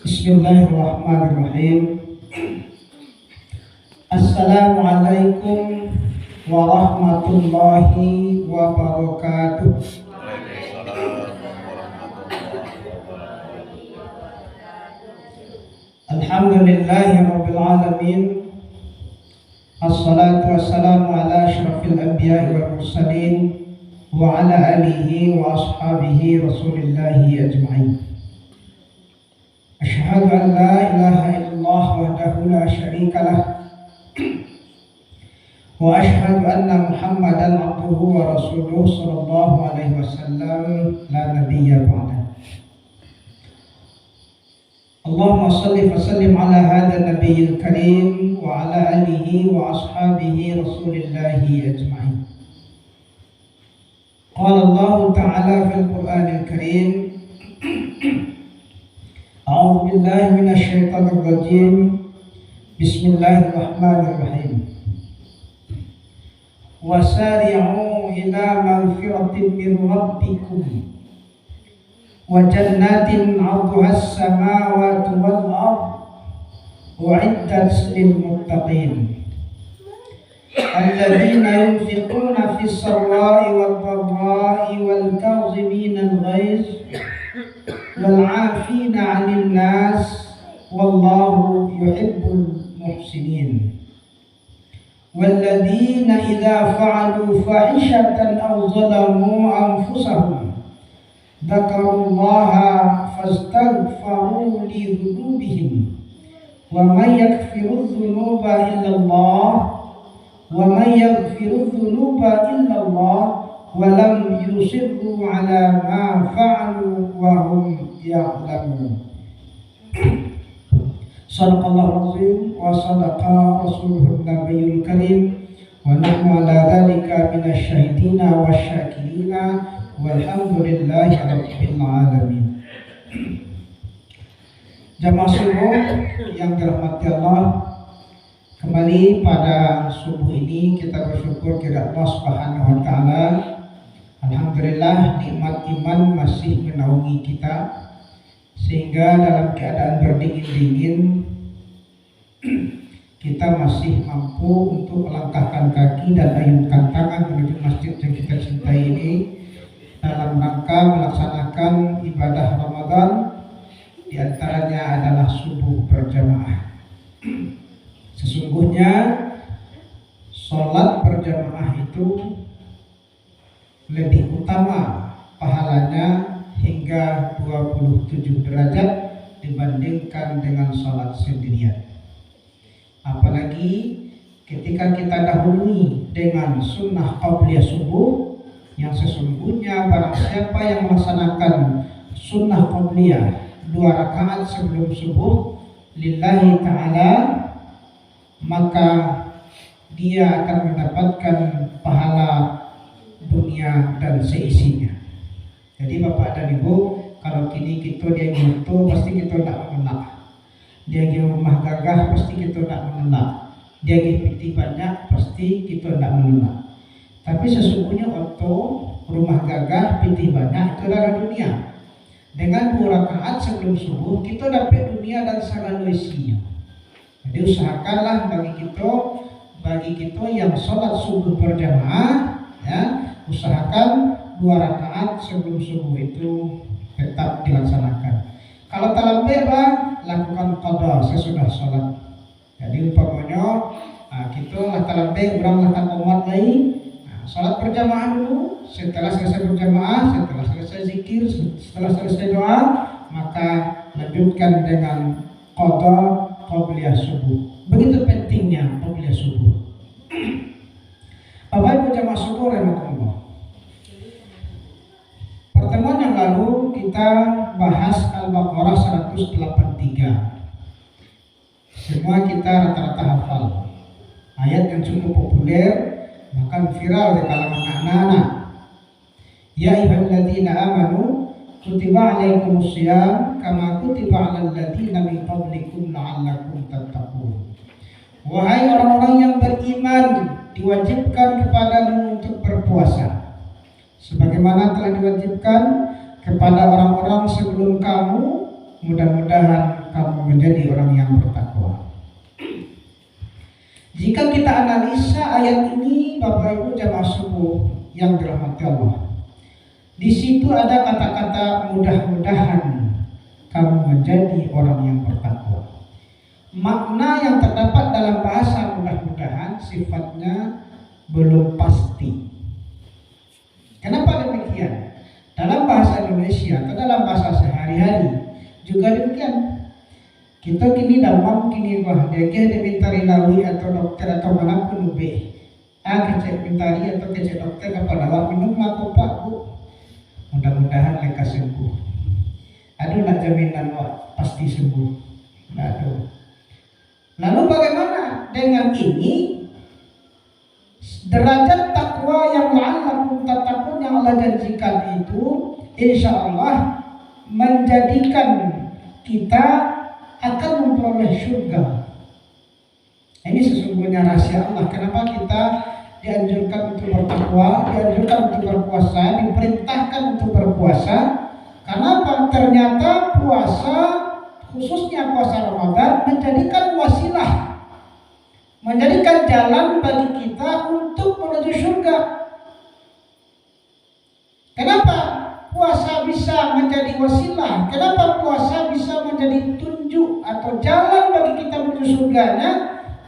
Bismillahirrahmanirrahim. Assalamualaikum warahmatullahi wabarakatuh. Alhamdulillahi rabbil alamin. Assalatu wassalamu ala asyrafil anbiya'i wal mursalin wa ala alihi wa ashabihi rasulillahi ajma'in. Asyhadu an la ilaha illallah wahdahu la syarika lah wa asyhadu anna Muhammadan abduhu wa rasuluhu sallallahu alaihi wasallam la nabiyya ba'da. Allahumma salli wa sallim ala hadha nabiyil karim wa ala alihi wa ashabihi rasulillahi ajma'in. Qala Allah ta'ala fil Qur'anil Karim, A'udzu billahi minasy syaithanir rajim. Bismillahirrahmanirrahim. Wasari'u ila magfiratin min rabbikum wa jannatin 'arduhas samawati wal ardh u'iddat lil muttaqin alladzina yunfiquna fis sarra'i wad dharra'i wal kadhibina al ghaiz wal 'afina 'anil nas wallahu yuhibbul muhsinin. والذين إذا فعلوا فاحشة أو ظلموا أنفسهم ذكروا الله فاستغفروا لذنوبهم ومن يغفر الذنوب إلا الله ولم يصروا على ما فعلوا وهم يعلمون. Sadaqallahul azim wa sadaqa rasuluhun nabiyul karim wa nahnu ala dhalika minasy syahidina wasyakirina walhamdulillahi rabbil alamin. Jamaah subuh yang dirahmati Allah, kembali pada subuh ini kita bersyukur kepada Allah Subhanahu wa taala. Alhamdulillah, nikmat iman masih menaungi kita sehingga dalam keadaan berdingin-dingin kita masih mampu untuk melangkahkan kaki dan ayunkan tangan menuju masjid yang kita cintai ini dalam rangka melaksanakan ibadah Ramadan, di antaranya adalah subuh berjamaah. Sesungguhnya sholat berjamaah itu lebih utama pahalanya hingga 27 derajat dibandingkan dengan sholat sendirian. Apalagi ketika kita dahului dengan sunnah qabliyah subuh, yang sesungguhnya barang siapa yang melaksanakan sunnah qabliyah 2 rakaat sebelum subuh lillahi ta'ala, maka dia akan mendapatkan pahala dunia dan seisinya. Jadi Bapak dan Ibu, kalau kini kita dia gitu pasti kita tidak mengenal. Dia di rumah gagah pasti kita tidak mengenal. Dia di piti banyak pasti kita tidak mengenal. Tapi sesungguhnya untuk rumah gagah piti banyak itu adalah dunia. Dengan 2 rakaat sebelum subuh kita dapat dunia dan segala isinya. Jadi usahakanlah bagi kita yang sholat subuh berjamaah, ya, usahakan 2 rakaat sebelum subuh itu tetap dilaksanakan. Kalau terlambat, lakukan qada sesudah sholat. Jadi umpamanya kita terlambat, orang lakukan qomat lagi, sholat berjamaah dulu. Setelah selesai berjamaah, setelah selesai zikir, setelah selesai doa, maka lanjutkan dengan qada qabliyah subuh. Begitu pentingnya qabliyah subuh. Bapak Ibu jamaah subuh rahimakumullah. Pertemuan yang lalu kita bahas Al-Baqarah 183. Semua kita rata-rata hafal. Ayat yang cukup populer, bahkan viral di kalangan anak-anak. Ya ayyuhalladzina amanu kutiba alaikumusiyam kama kutiba alal ladzina min qablikum la'allakum tattaqun. Wahai orang-orang yang beriman, diwajibkan kepadamu untuk berpuasa sebagaimana telah diwajibkan kepada orang-orang sebelum kamu, mudah-mudahan kamu menjadi orang yang bertakwa. Jika kita analisa ayat ini, Bapak Ibu jamaah subuh yang dirahmati Allah, di situ ada kata-kata mudah-mudahan kamu menjadi orang yang bertakwa. Makna yang terdapat dalam bahasa mudah-mudahan sifatnya belum pasti. Kenapa demikian? Dalam bahasa Indonesia atau dalam bahasa sehari-hari juga demikian. Kita kini dalam kini dia dimintari lawi atau dokter atau manapun lebih. Kecek mintari atau kecek dokter kepada awak minum aku pak bu. Mudah-mudahan lekas sembuh. Aduh nak jaminan wak pasti sembuh. Aduh. Lalu bagaimana dengan ini? Derajat takwa yang la'allakum tattaqun yang Allah janjikan itu insya Allah menjadikan kita akan memperoleh surga. Ini sesungguhnya rahasia Allah. Kenapa kita dianjurkan untuk bertakwa, dianjurkan untuk berpuasa, diperintahkan untuk berpuasa? Kenapa? Ternyata puasa, khususnya puasa Ramadan, menjadikan wasilah, menjadikan jalan bagi kita untuk menuju surga. Kenapa puasa bisa menjadi wasilah? Kenapa puasa bisa menjadi tunjuk atau jalan bagi kita menuju surganya?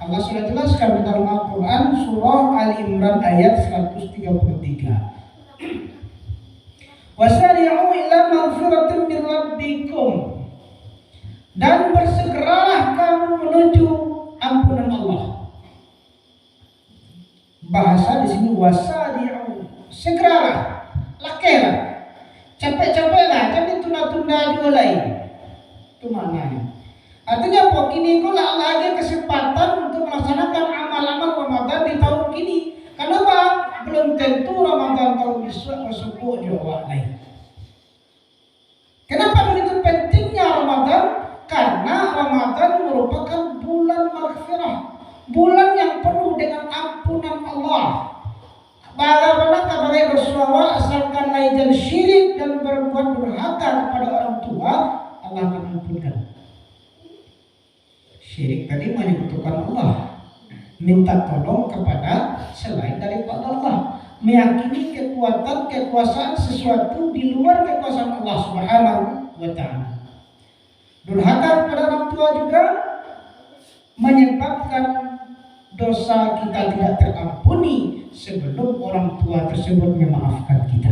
Allah sudah jelaskan di dalam Al-Quran surah Al-Imran ayat 133. Wasari'u ila maghfiratin min rabbikum, dan bersegeralah kamu menuju ampunan Allah. Bahasa di sini wasari'u, segeralah, lakelah, capek-capeklah, jangan tunda-tunda juga lain. Itu maknanya. Artinya apa? Kini kau lagi kesempatan untuk melaksanakan amal-amal Ramadan di tahun kini. Kenapa? Belum tentu Ramadan tahun besok masuk juga lain. Kenapa begitu pentingnya Ramadan? Karena Ramadan merupakan bulan maghfirah, bulan yang penuh dengan ampunan Allah. Bagaimana kabar Rasulullah, asalkan lain syirik dan berbuat durhaka kepada orang tua, Allah akan ampunkan. Syirik tadi menyekutukan Allah, minta tolong kepada selain daripada Allah, meyakini kekuatan kekuasaan sesuatu di luar kekuasaan Allah Subhanahu wa Ta'ala. Durhaka kepada orang tua juga menyebabkan dosa kita tidak terampuni sebelum orang tua tersebut memaafkan kita.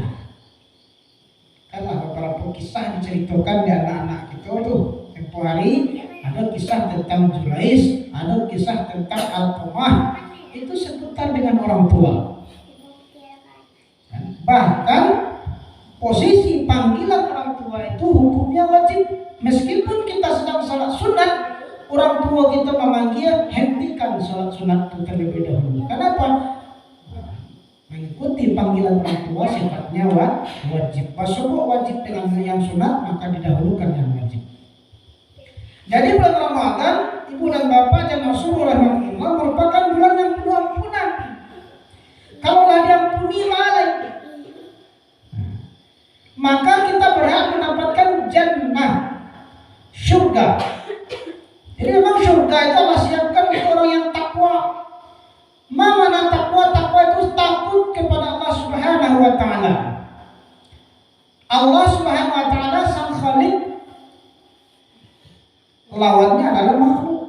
Karena beberapa kisah diceritakan di anak-anak kita tuh tempo hari. Ada kisah tentang Jurais, ada kisah tentang Alqamah. Itu seputar dengan orang tua. Bahkan posisi panggilan orang tua itu hukumnya wajib. Meskipun kita sedang salat sunat, orang tua kita memanggil, hentikan salat sunat itu terlebih dahulu. Kenapa? Mengikuti panggilan orang tua sifatnya wajib. Masuk wajib dengan yang sunat, maka didahulukan yang wajib. Jadi bulan Ramadan, ibu dan bapak jamaah subuh rahmatullah, merupakan bulan yang penuh ampunan. Kalaulah diampuni malai, maka kita berhak mendapatkan jannah, surga. Jadi memang surga itu Allah siapkan untuk orang yang takwa. Mana takwa? Takwa itu takut kepada Allah Subhanahu wa Ta'ala. Allah Subhanahu wa Ta'ala sang Khalik, lawannya adalah makhluk.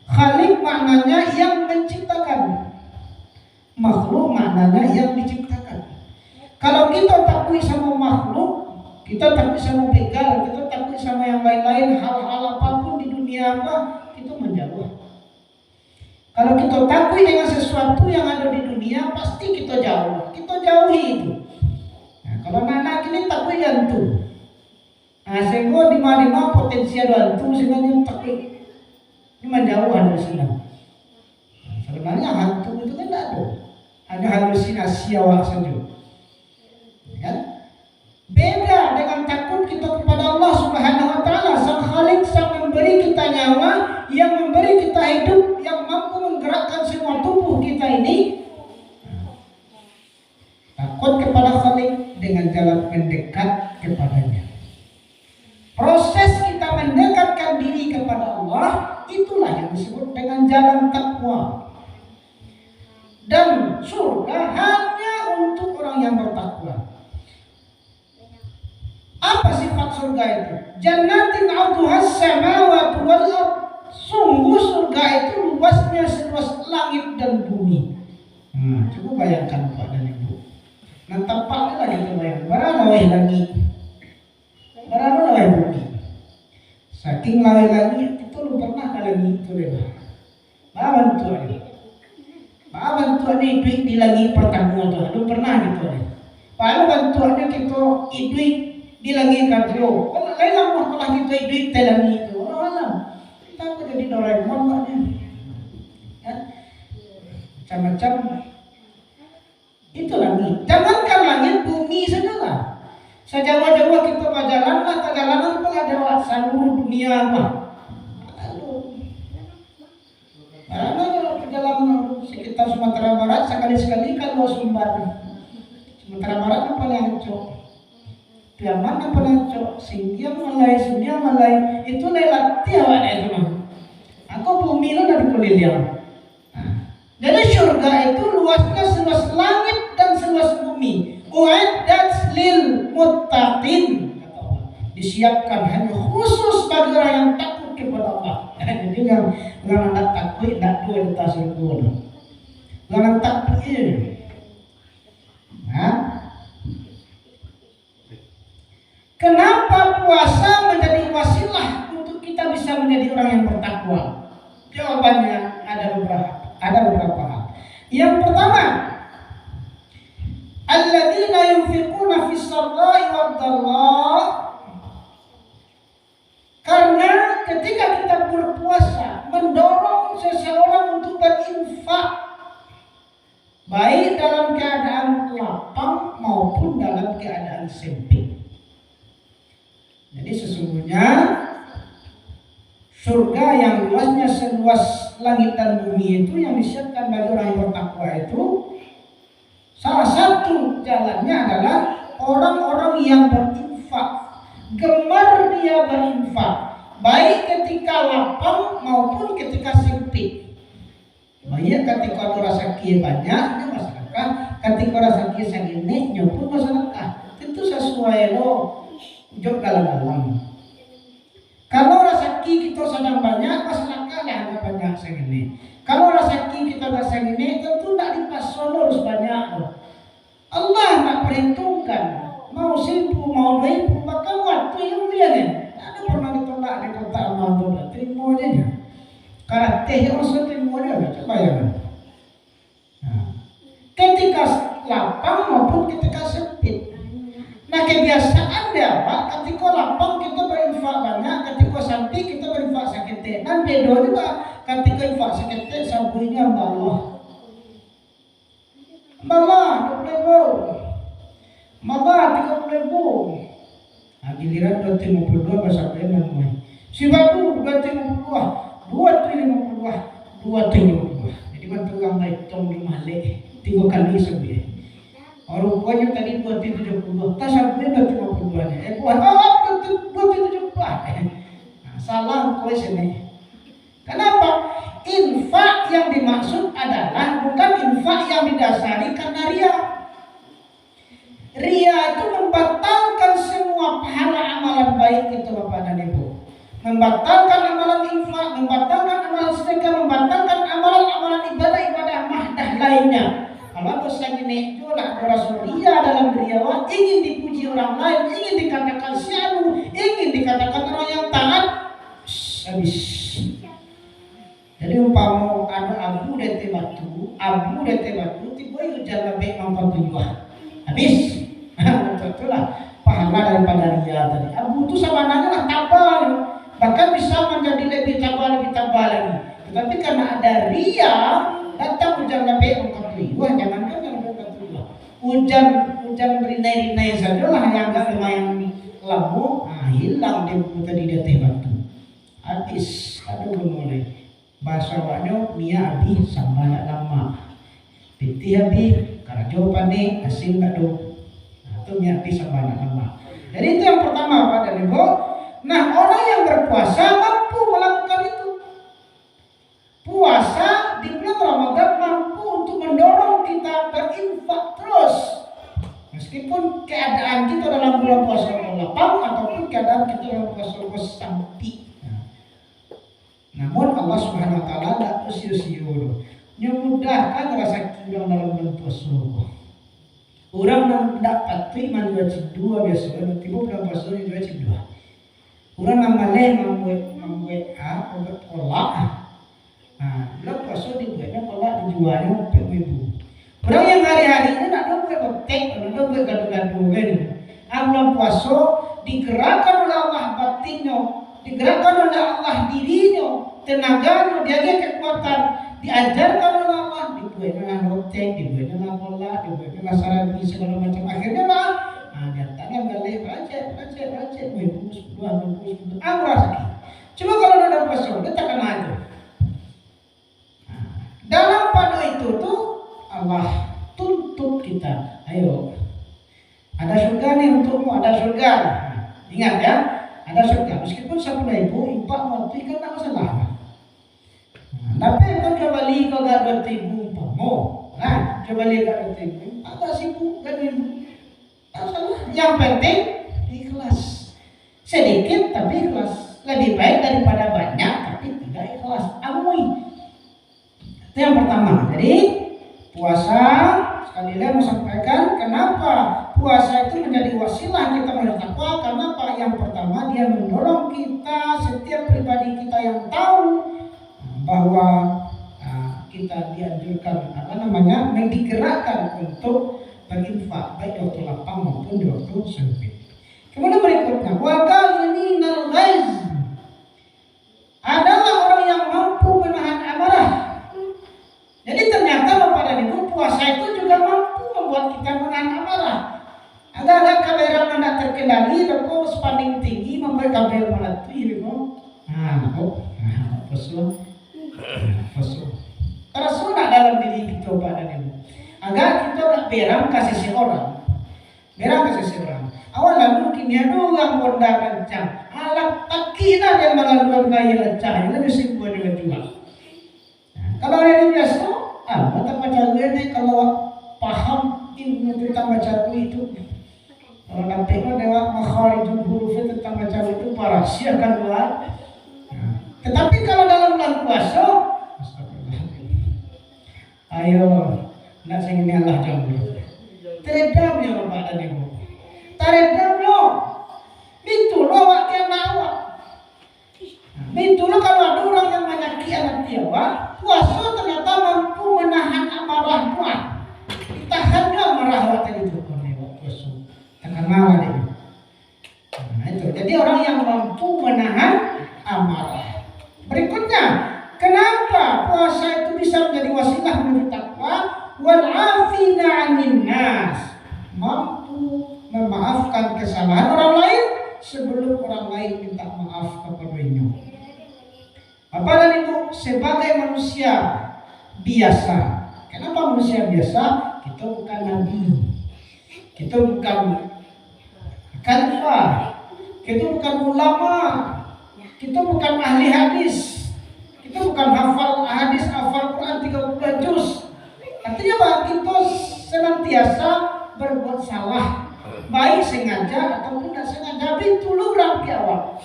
Khalik maknanya yang menciptakan, makhluk maknanya yang diciptakan. Kalau kita takut sama makhluk, kita takut sama begal, kita takut sama yang lain-lain, hal-hal apapun di dunia apa, itu menjauh. Kalau kita takut dengan sesuatu yang ada di dunia, pasti kita jauh, kita jauhi itu. Nah, kalau anak ini takut jantung. Nah, sehingga di mana potensial hantu sehingga dia takut. Ini menjauh dari Islam. Sebenarnya hantu itu kan tidak ada, hanya halusinasi awak saja. Ya? Beda dengan takut kita kepada Allah Subhanahu wa Ta'ala, sang Khalik, sang memberi kita nyawa, yang memberi kita hidup, yang mampu menggerakkan semua tubuh kita ini. Takut kepada Khalik dengan jalan mendekat kepadanya. Proses kita mendekatkan surga itu. Jannatin 'arduhas samawati wal ard. Sungguh surga itu luasnya seluas langit dan bumi. Coba bayangkan Pak dan Ibu. Nah tampaknya lagi kebayang. Barang lawih langit, barang lawih bumi. Saking lawih langit itu lu pernah kali itu lewat. Bahan Tuhan, bahan Tuhan itu di langit pertama Tuhan. Lu pernah gitu ya? Bahan Tuhan kita hidup di langit kadro. Kalau lain lama kalau kita hidup di langit itu, orang kita jadi Doraemon maknya. Macam-macam itu langit. Jangankan langit, bumi sajalah. Sejauh-jauh kita berjalan, perjalanan pun ada seluruh dunia mah. Kalau perjalanan sekitar Sumatera Barat sekali-sekali kan luas Sumbar. Sumatera Barat apa Lancok, Piaman apa Lancok, Singkiang Malai, itu lewat tiawan itu mah. Aku bumi itu dari keliliang. Jadi surga itu luasnya seluas langit dan seluas bumi. Uiddat lil muttaqin, kata Allah. Disiapkan hanya khusus bagi orang yang takut kepada Allah. Jadi yang nak takut nak dua di tasir dua. Jangan takut ini. Kenapa puasa menjadi wasilah untuk kita bisa menjadi orang yang bertakwa? Jawabannya ada beberapa hal. Yang pertama, alladzina yunfiquna fis sarra'i wad dharra. Karena ketika kita berpuasa mendorong seseorang untuk berinfak, baik dalam keadaan lapang maupun dalam keadaan sempit. Jadi sesungguhnya surga yang luasnya seluas langit dan bumi itu yang disiapkan bagi orang yang bertakwa itu, salah satu jalannya adalah orang-orang yang berinfak. Gemar dia berinfak, baik ketika lapang maupun ketika sempit. Baik ketika orang sakit banyaknya masyarakat, ketika orang sakit sedikitnya pun masyarakat. Itu sesuai lo jok galang-galang. Kalau orang sakit kita sedang banyak, masyarakat lah agak banyak segini. Kalau orang sakit kita dah segini, tentu tak dipasang harus banyak. Allah nak perhitungkan. Mau 1,000, mau 2,000, maka waktu yang dia kan. Ada pernah ditolak di kota amal tu, terima aja. Karena teh yang masuk terima aja, coba ya. Ketika lapang maupun ketika sempit. Nah kebiasaan dia Pak, ketika lapang kita berinfak banyak, ketika sempit kita berinfak sakit. Dan beda juga, ketika infak sakit sabunya Allah. Allah 20.000. Mama 30.000. Nah, giliran 250 bahasa Palembang namanya. Si baru 250, 250. Jadi tukang hitung di Malek 3 kali sebenarnya. Orang punya tadi 270, tas sampai 250 nya. Buat 270. Nah, salah kau sini. Kenapa? Infak yang dimaksud adalah bukan infak yang didasari karena ria. Ria itu membatalkan semua pahala amalan baik itu Bapak dan Ibu. Membatalkan amalan infak, membatalkan amalan sedekah, membatalkan amalan-amalan ibadah-ibadah mahdah lainnya. Kalau dosa ini itulah rasa ria dalam diri Allah, ingin dipuji orang lain, ingin dikatakan syahdu, ingin dikatakan orang yang taat, habis. Jadi umpama ada abu dete batu, tiba hujan lebih mempertujuan, habis. Itulah pahala daripada ria tadi. Abu itu sama lah tabal, bahkan bisa menjadi lebih tabal lagi. Tetapi karena ada ria, datang hujan lebih mempertujuan. Wah, jangankan yang mempertujuan, hujan berinai-rinai saja lah yang agak lumayan lama, hilang dia tadi dia teh batu. Habis, aduh mulai. Bahasa waknya Mia abi sama lama. Piti abi, karajo pane, asin tak do. Itu Mia abi sama lama. Jadi itu yang pertama Pak dan Ibu. Nah, orang yang berpuasa mampu melakukan itu. Puasa di bulan Ramadan mampu untuk mendorong kita berinfak terus. Meskipun keadaan kita dalam bulan puasa lapang ataupun kadang kita lepas sampai. Namun Allah Subhanahu Wa Taala tidak usia-usia nyemudahkan rasa kurang dalam bulan puasa. Orang tidak patuh menjual dua biasa, tiba bulan puasa menjual dua. Orang namanya membuat obat pola. Bulan puasa dibuatnya pola dijualnya ibu. Orang yang hari-hari ini tidak buat otek, tidak buat gaduh-gaduh kan. Bulan puasa digerakkan oleh Allah batinnya, digerakkan oleh Allah dirinya, tenaganya, dia kekuatan, diajarkan oleh Allah, dibuatnya otek, dibuatnya pola, dibuatnya saran segala macam. Akhirnya mah dia tanam galih racet, bungkus, sakit. Coba kalau ada puasa, dia takkan aja. Dalam pada itu tuh Allah tuntut kita, ayo. Ada surga nih untukmu, ada surga. Ingat ya, ada surga. Meskipun 10.000 impak waktu kan tak masalah. Tapi kau coba lihat kau gak 2.000 umpamu. Coba lihat gak 2.000, agak sibuk kan ibu. Tak salah. Yang penting ikhlas. Sedikit tapi ikhlas. Lebih baik daripada banyak tapi tidak ikhlas. Amui. Itu yang pertama. Jadi puasa, sekali lagi mau sampaikan kenapa puasa itu menjadi wasilah kita menuju takwa. Kenapa? Yang pertama, dia mendorong kita, setiap pribadi kita yang tahu bahwa kita dianjurkan digerakkan untuk berinfak baik di waktu lapang maupun di waktu sempit. Kemudian berikutnya, wal-kaziminal ghaiz adalah orang yang mampu menahan amarah. Jadi ternyata Bapak dan Ibu, puasa itu juga mampu membuat kita menahan amarah. Ada kamera mana terkendali, lalu spanding tinggi membuat kamera mana tuh, Rasul. Rasul nak dalam diri kita Bapak dan Ibu. Agar kita tak beram kasih seorang. Awalnya mungkin dia doang bonda kencang. Alat takina dia melakukan gaya lecah. Ini disebut dengan jual. Kalau ada yang biasa, mata baca ini kalau paham ilmu tentang baca itu, kalau nanti dewa makharijul huruf tentang baca itu para siakan buat. Tetapi kalau dalam bulan puasa, ayo, nak sing Allah jambu. Teredamnya Bapak dan Ibu. Teredamnya. Itu lo waktu awak. Itu lo kalau ada orang yang menyakiti anak dia, puasa ternyata mampu menahan amarah Tuhan. Ditahannya amarah waktu itu. Puasa. Takkan marah dia. Itu. Jadi orang yang mampu menahan amarah. Berikutnya, kenapa puasa itu bisa menjadi wasilah menuju takwa? Wal afina 'anil nas. Mampu memaafkan kesalahan orang lain sebelum orang lain minta maaf kepadanya. Bapak dan Ibu, sebagai manusia biasa. Kenapa manusia biasa? Kita bukan nabi. Kita bukan khalifah. Kita bukan ulama. Kita bukan ahli hadis. Kita bukan hafal hadis, hafal Quran 30 juz. Artinya bahwa kita senantiasa berbuat salah, baik sengaja ataupun tidak sengaja. Itu lurang di awal.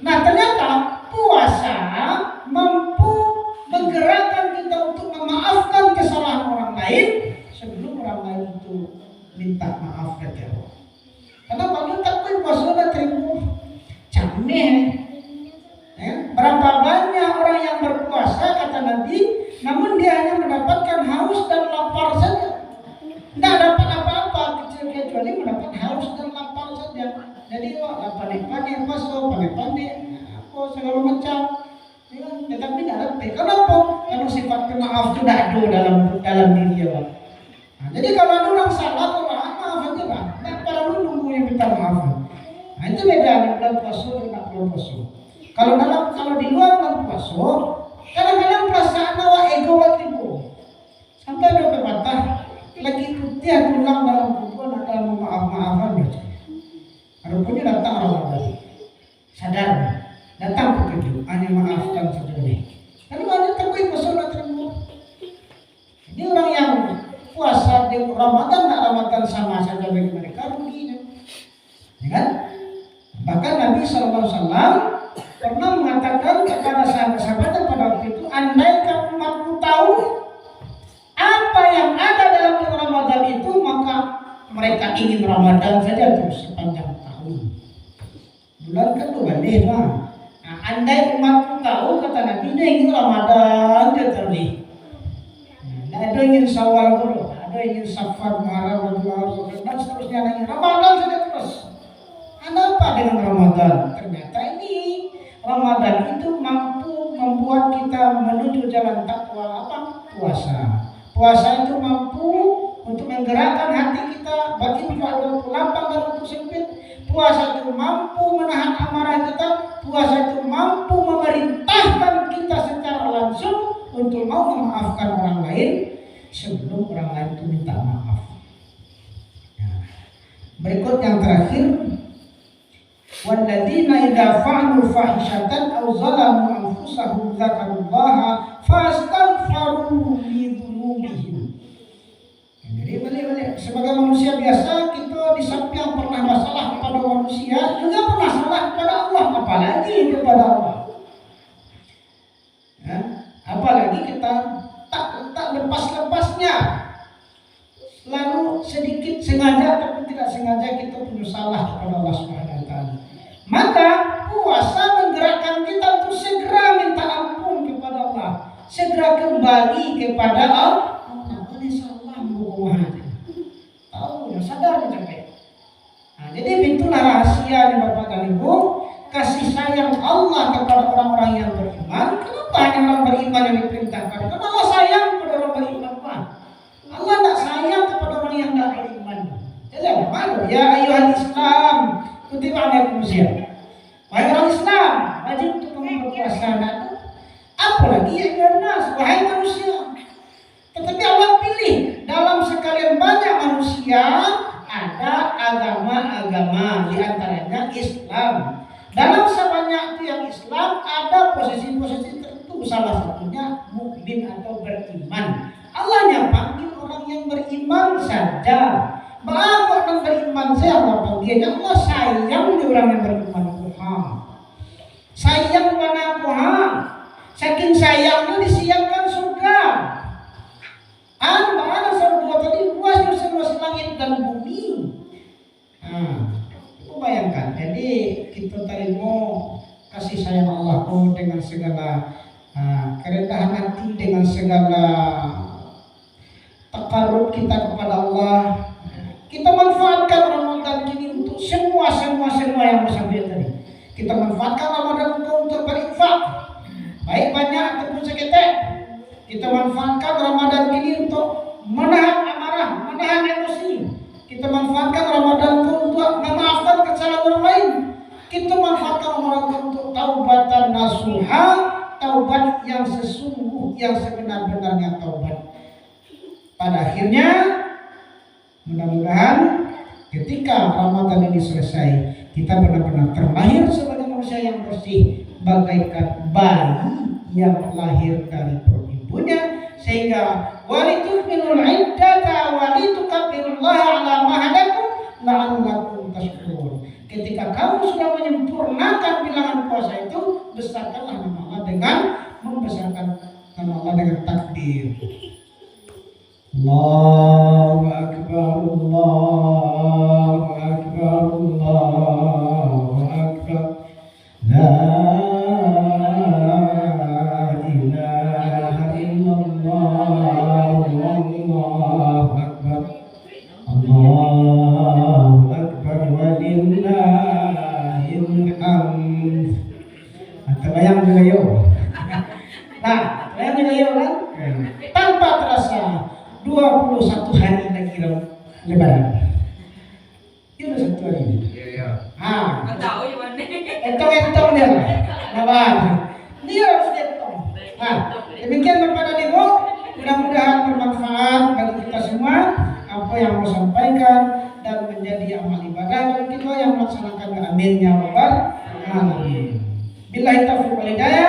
Nah ternyata puasa mampu menggerakkan kita untuk memaafkan kesalahan orang lain sebelum orang lain itu minta maaf dari Allah. Karena kalau tak puasa udah terima cameh. Berapa banyak orang yang berpuasa kata Nabi, namun dia hanya mendapatkan haus dan lapar saja. Tidak dapat apa-apa kecuali mendapat haus dan lapar saja. Jadi panik-panik puasa, panik-panik apa segala macam. Tetapi tidak dapat. Kenapa? Karena sifat pemaaf itu tidak ada dalam diri dia. Jadi kalau ada orang salah, maaf aja lah. Tidak perlu nunggu yang minta maaf. Itu beda bulan puasa dengan bulan puasa. Kalau di luar bulan puasa, kadang-kadang perasaan awak ego waktu sampai ada pepatah lagi putih tulang dalam kubur ada maaf-maafan baca. Rupanya datang orang lagi sadar, datang petunjuk, hanya maafkan saja. Lalu ada takut puasa nak terima. Ini orang yang puasa di Ramadan sama saja bagi mereka ruginya, ya kan? Bahkan Nabi SAW pernah mengatakan kepada sahabat-sahabatnya pada waktu itu, andaikan umatku tahu apa yang ada dalam bulan Ramadan itu, maka mereka ingin Ramadan saja terus sepanjang tahun. Bulan kan tuh balik lah. Nah, andai umatku tahu, kata Nabi, dia ingin Ramadan dia terus. Nah, ada ingin Syawal dulu, ada ingin Safar, Muharram, Rabiul dan seterusnya lagi. Ramadan saja terus. Ada apa dengan Ramadan? Ternyata ini Ramadan itu mampu membuat kita menuju jalan takwa. Apa? Puasa. Puasa itu mampu untuk menggerakkan hati kita bagi pihak waktu lapang dan waktu sempit. Puasa itu mampu menahan amarah kita. Puasa itu mampu memerintahkan kita secara langsung untuk mau memaafkan orang lain sebelum orang lain itu minta maaf. Berikut yang terakhir, walladzina idza fa'alu fahishatan aw zalamu anfusahum dzakarullaha fastaghfiru li dzunubihim. Jadi balik sebagai manusia biasa, kita di samping pernah masalah kepada manusia, juga pernah salah kepada Allah, apalagi kepada Allah. Ya, apalagi kita tak lepas-lepasnya, lalu sedikit sengaja tapi tidak sengaja kita punya salah kepada Allah Subhanahu wa taala. Maka puasa menggerakkan kita untuk segera minta ampun kepada Allah, segera kembali kepada Allah. Ini salah bukan tahu, sadar capek. Nah, jadi itulah rahasia nih Bapak dan Ibu, kasih sayang Allah kepada orang-orang yang beriman. Kenapa hanya orang beriman yang diperintahkan? Karena Allah sayang kepada orang beriman. Allah tidak sayang kepada orang yang tidak beriman. Jadi apa? Ya ayyuhal Islam, kutiba alaikum syiyam. Wahai orang Islam, wajib untuk berpuasa. Apalagi ya nas, wahai manusia. Tetapi Allah pilih dalam sekalian banyak manusia ada agama-agama, di antaranya Islam. Dalam sebanyak yang Islam ada posisi-posisi tertentu, salah satunya mukmin atau beriman. Allah yang panggil orang yang beriman saja. Bahwa orang beriman saya Allah panggilnya, Allah sayang di orang yang beriman. Sayang pada Tuhan. Saking sayangnya disiapkan surga. Mana surga tadi luas seluas langit dan bumi. Bayangkan, jadi kita terima kasih sayang Allah dengan segala kerendahan hati, dengan segala takarrub kita kepada Allah. Kita manfaatkan Ramadan ini untuk semua yang bersambil tadi. Kita manfaatkan Ramadan untuk berinfak, baik banyak ataupun seketek. Kita manfaatkan Ramadan ini untuk menahan amarah, menahan emosi. Kita manfaatkan Ramadan untuk memaafkan kesalahan orang lain. Kita manfaatkan Ramadan untuk taubatan nasuha, taubat yang sesungguh, yang sebenar-benarnya taubat. Pada akhirnya, mudah-mudahan ketika Ramadan ini selesai, kita benar-benar terlahir sebagai manusia yang bersih, bagaikan bayi yang lahir dari perut ibunya, sehingga walitukminul iddata walitukabbirullaha ala ma hadakum la'allakum tashkurun. Ketika kamu sudah menyempurnakan bilangan puasa itu, besarkanlah nama Allah dengan membesarkan nama Allah dengan takbir. Allahu akbar, Allahu akbar, Allahu akbar. La ilaha illallah, Allahu akbar. Allahu akbar walillahil hamd. Terbayang juga yuk. Nah, terbayang juga yuk kan? Tanpa terasa 21 hari lagi Lebaran. Itu udah 1 hari. Iya. Tahu ya mana? Entong dia. Nabar. Dia harus entong. Demikian Bapak dan Ibu, mudah-mudahan bermanfaat bagi kita semua apa yang mau sampaikan dan menjadi amal ibadah bagi kita yang melaksanakan. Amin ya rabbal alamin. Billahi taufiq wal hidayah.